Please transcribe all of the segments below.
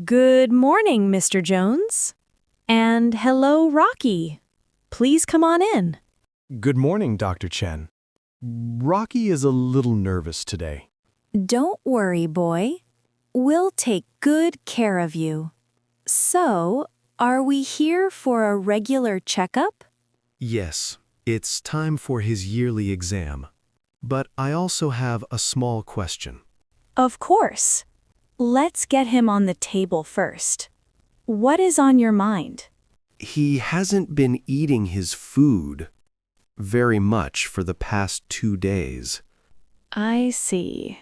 Good morning, Mr. Jones. And hello, Rocky. Please come on in. Good morning, Dr. Chen. Rocky is a little nervous today. Don't worry, boy. We'll take good care of you. So, are we here for a regular checkup? Yes, it's time for his yearly exam. But I also have a small question. Of course. Let's get him on the table first. What is on your mind? He hasn't been eating his food very much for the past 2 days. I see.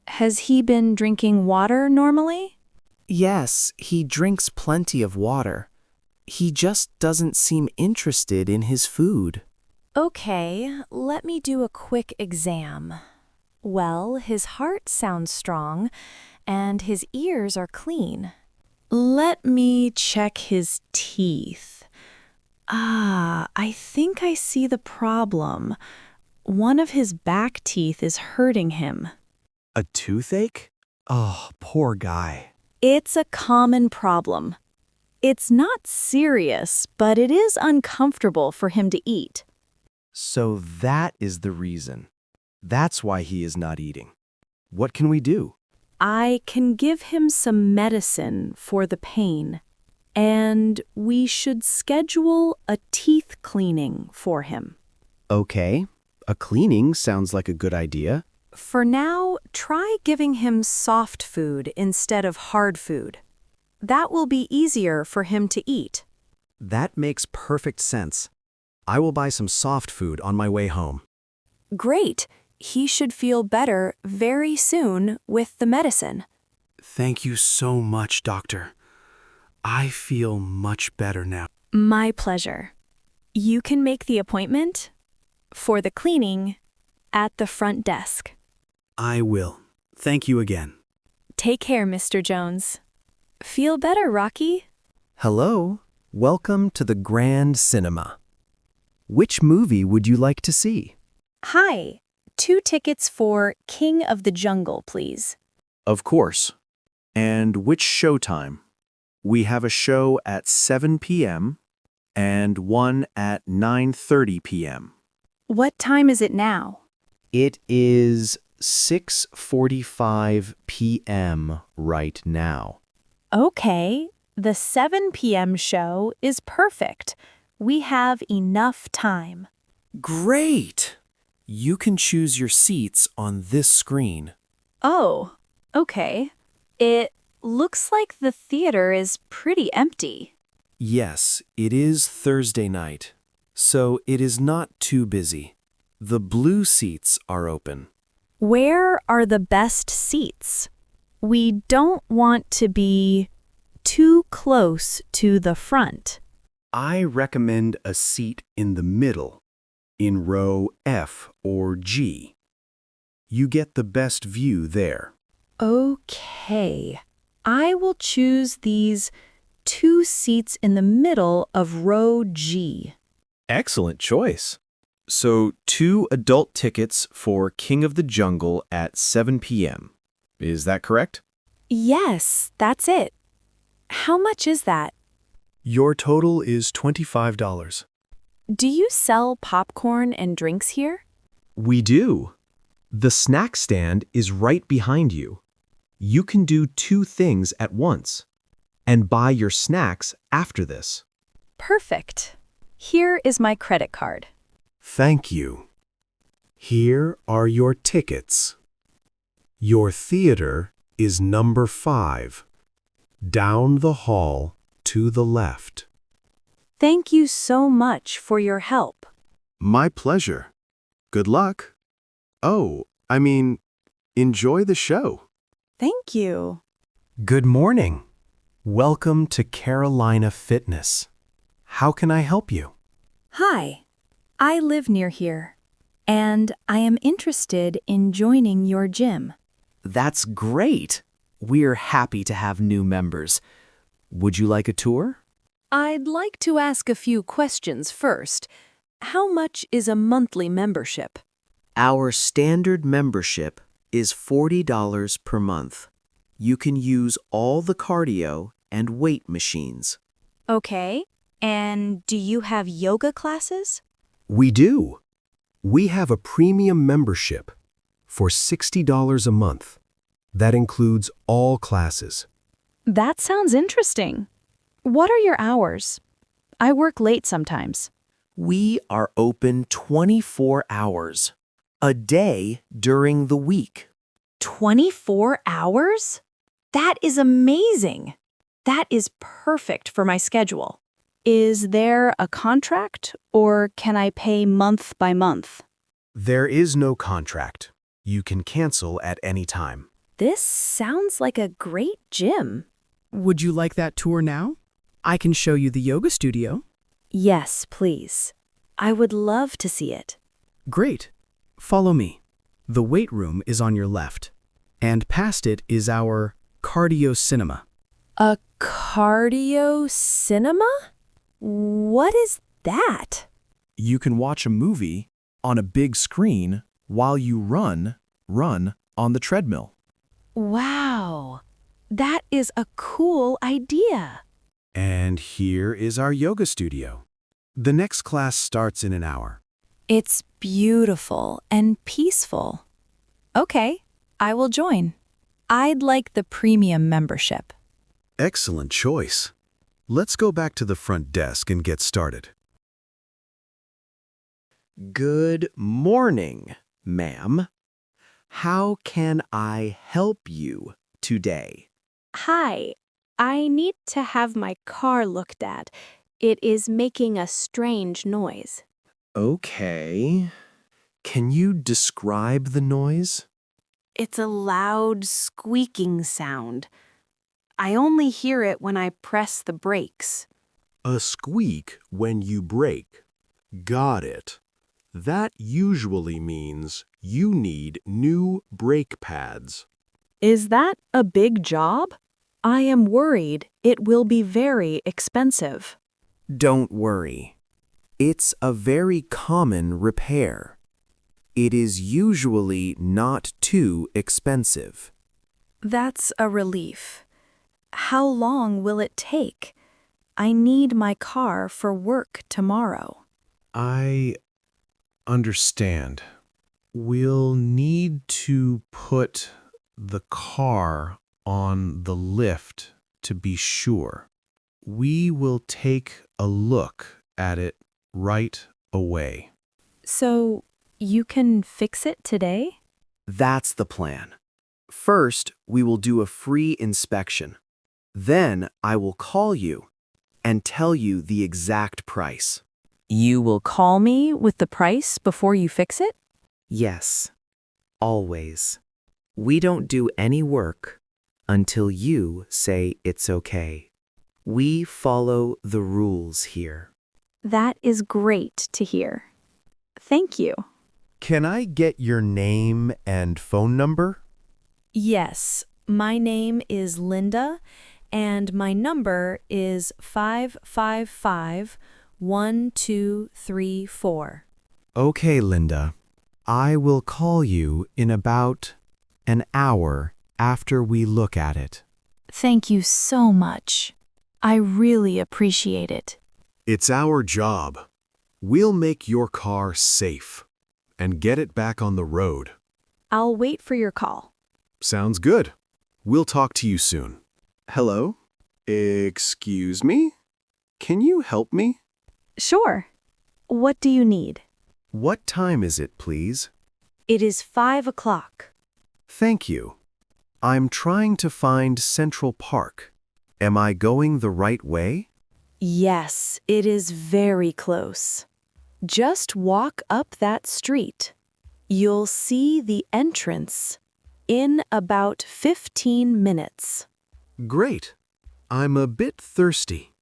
Has he been drinking water normally? Yes, he drinks plenty of water. He just doesn't seem interested in his food. Okay, let me do a quick exam. Well, his heart sounds strong, and his ears are clean. Let me check his teeth. I think I see the problem. One of his back teeth is hurting him. A toothache? Oh, poor guy. It's a common problem. It's not serious, but it is uncomfortable for him to eat. So that is the reason. That's why he is not eating. What can we do? I can give him some medicine for the pain, and we should schedule a teeth cleaning for him. Okay, a cleaning sounds like a good idea. For now, try giving him soft food instead of hard food. That will be easier for him to eat. That makes perfect sense. I will buy some soft food on my way home. Great! He should feel better very soon with the medicine. Thank you so much, doctor. I feel much better now. My pleasure. You can make the appointment for the cleaning at the front desk. I will. Thank you again. Take care, Mr. Jones. Feel better, Rocky. Hello. Welcome to the Grand Cinema. Which movie would you like to see? Hi. 2 tickets for King of the Jungle, please. Of course. And which showtime? We have a show at 7 p.m. and one at 9:30 p.m. What time is it now? It is 6:45 p.m. right now. Okay, the 7 p.m. show is perfect. We have enough time. Great! You can choose your seats on this screen. Oh, okay. It looks like the theater is pretty empty. Yes, it is Thursday night, so it is not too busy. The blue seats are open. Where are the best seats? We don't want to be too close to the front. I recommend a seat in the middle, in row F or G. You get the best view there. Okay. I will choose these 2 seats in the middle of row G. Excellent choice. So 2 adult tickets for King of the Jungle at 7 p.m. Is that correct? Yes, that's it. How much is that? Your total is $25. Do you sell popcorn and drinks here? We do. The snack stand is right behind you. You can do 2 things at once and buy your snacks after this. Perfect. Here is my credit card. Thank you. Here are your tickets. Your theater is number 5, down the hall to the left. Thank you so much for your help. My pleasure. Good luck. Oh, enjoy the show. Thank you. Good morning. Welcome to Carolina Fitness. How can I help you? Hi, I live near here, and I am interested in joining your gym. That's great. We're happy to have new members. Would you like a tour? I'd like to ask a few questions first. How much is a monthly membership? Our standard membership is $40 per month. You can use all the cardio and weight machines. Okay, and do you have yoga classes? We do. We have a premium membership for $60 a month. That includes all classes. That sounds interesting. What are your hours? I work late sometimes. We are open 24 hours a day during the week. 24 hours? That is amazing. That is perfect for my schedule. Is there a contract, or can I pay month by month? There is no contract. You can cancel at any time. This sounds like a great gym. Would you like that tour now? I can show you the yoga studio. Yes, please. I would love to see it. Great. Follow me. The weight room is on your left, and past it is our cardio cinema. A cardio cinema? What is that? You can watch a movie on a big screen while you run on the treadmill. Wow, that is a cool idea. And here is our yoga studio. The next class starts in an hour. It's beautiful and peaceful. Okay, I will join. I'd like the premium membership. Excellent choice. Let's go back to the front desk and get started. Good morning, ma'am. How can I help you today? Hi, I need to have my car looked at. It is making a strange noise. Okay. Can you describe the noise? It's a loud squeaking sound. I only hear it when I press the brakes. A squeak when you brake. Got it. That usually means you need new brake pads. Is that a big job? I am worried it will be very expensive. Don't worry. It's a very common repair. It is usually not too expensive. That's a relief. How long will it take? I need my car for work tomorrow. I understand. We'll need to put the car on the lift to be sure. We will take a look at it right away. So, you can fix it today? That's the plan. First, we will do a free inspection. Then I will call you and tell you the exact price. You will call me with the price before you fix it? Yes, always. We don't do any work until you say it's okay. We follow the rules here. That is great to hear. Thank you. Can I get your name and phone number? Yes, my name is Linda, and my number is 555-1234. Okay, Linda. I will call you in about an hour after we look at it. Thank you so much. I really appreciate it. It's our job. We'll make your car safe and get it back on the road. I'll wait for your call. Sounds good. We'll talk to you soon. Hello? Excuse me? Can you help me? Sure. What do you need? What time is it, please? It is 5 o'clock. Thank you. I'm trying to find Central Park. Am I going the right way? Yes, it is very close. Just walk up that street. You'll see the entrance in about 15 minutes. Great. I'm a bit thirsty.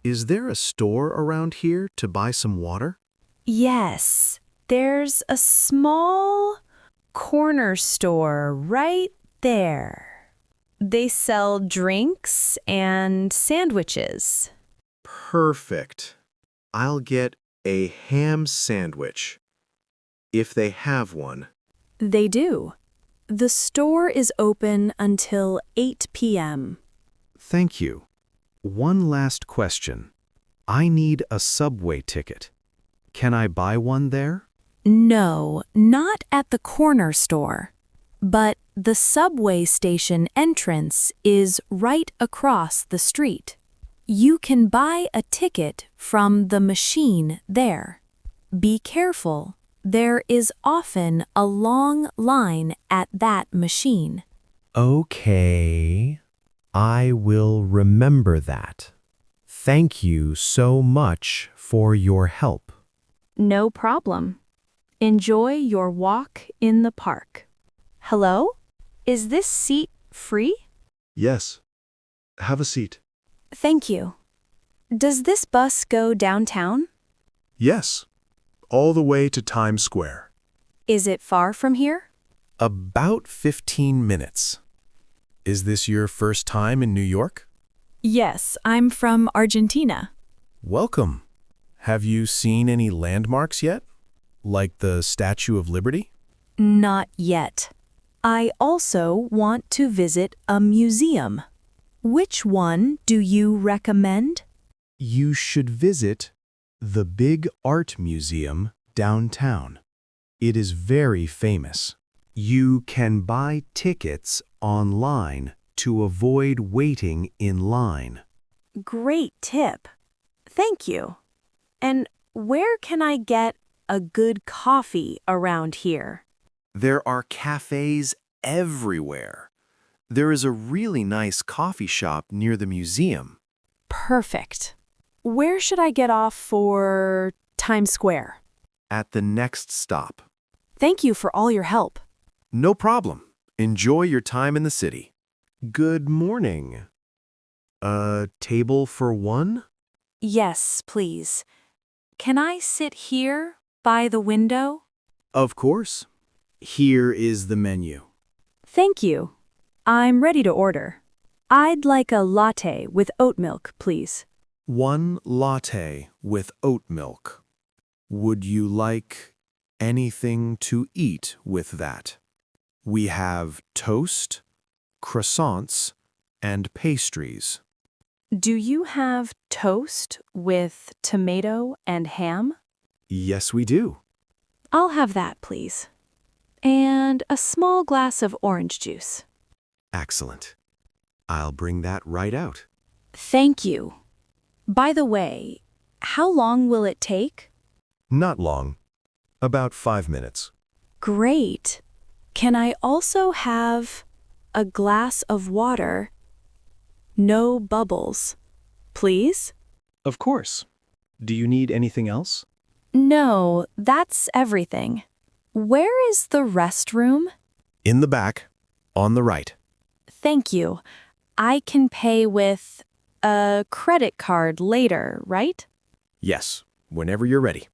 Is there a store around here to buy some water? Yes, there's a small corner store right there. They sell drinks and sandwiches. Perfect. I'll get a ham sandwich, if they have one. They do. The store is open until 8 p.m. Thank you. One last question. I need a subway ticket. Can I buy one there? No, not at the corner store. But the subway station entrance is right across the street. You can buy a ticket from the machine there. Be careful. There is often a long line at that machine. Okay, I will remember that. Thank you so much for your help. No problem. Enjoy your walk in the park. Hello? Is this seat free? Yes. Have a seat. Thank you. Does this bus go downtown? Yes. All the way to Times Square. Is it far from here? About 15 minutes. Is this your first time in New York? Yes, I'm from Argentina. Welcome. Have you seen any landmarks yet? Like the Statue of Liberty? Not yet. I also want to visit a museum. Which one do you recommend? You should visit the Big Art Museum downtown. It is very famous. You can buy tickets online to avoid waiting in line. Great tip. Thank you. And where can I get a good coffee around here? There are cafes everywhere. There is a really nice coffee shop near the museum. Perfect. Where should I get off for Times Square? At the next stop. Thank you for all your help. No problem. Enjoy your time in the city. Good morning. A table for one? Yes, please. Can I sit here by the window? Of course. Here is the menu. Thank you. I'm ready to order. I'd like a latte with oat milk, please. 1 latte with oat milk. Would you like anything to eat with that? We have toast, croissants, and pastries. Do you have toast with tomato and ham? Yes, we do. I'll have that, please. And a small glass of orange juice. Excellent. I'll bring that right out. Thank you. By the way, how long will it take? Not long. About 5 minutes. Great. Can I also have a glass of water? No bubbles, please? Of course. Do you need anything else? No, that's everything. Where is the restroom? In the back, on the right. Thank you. I can pay with a credit card later, right? Yes, whenever you're ready.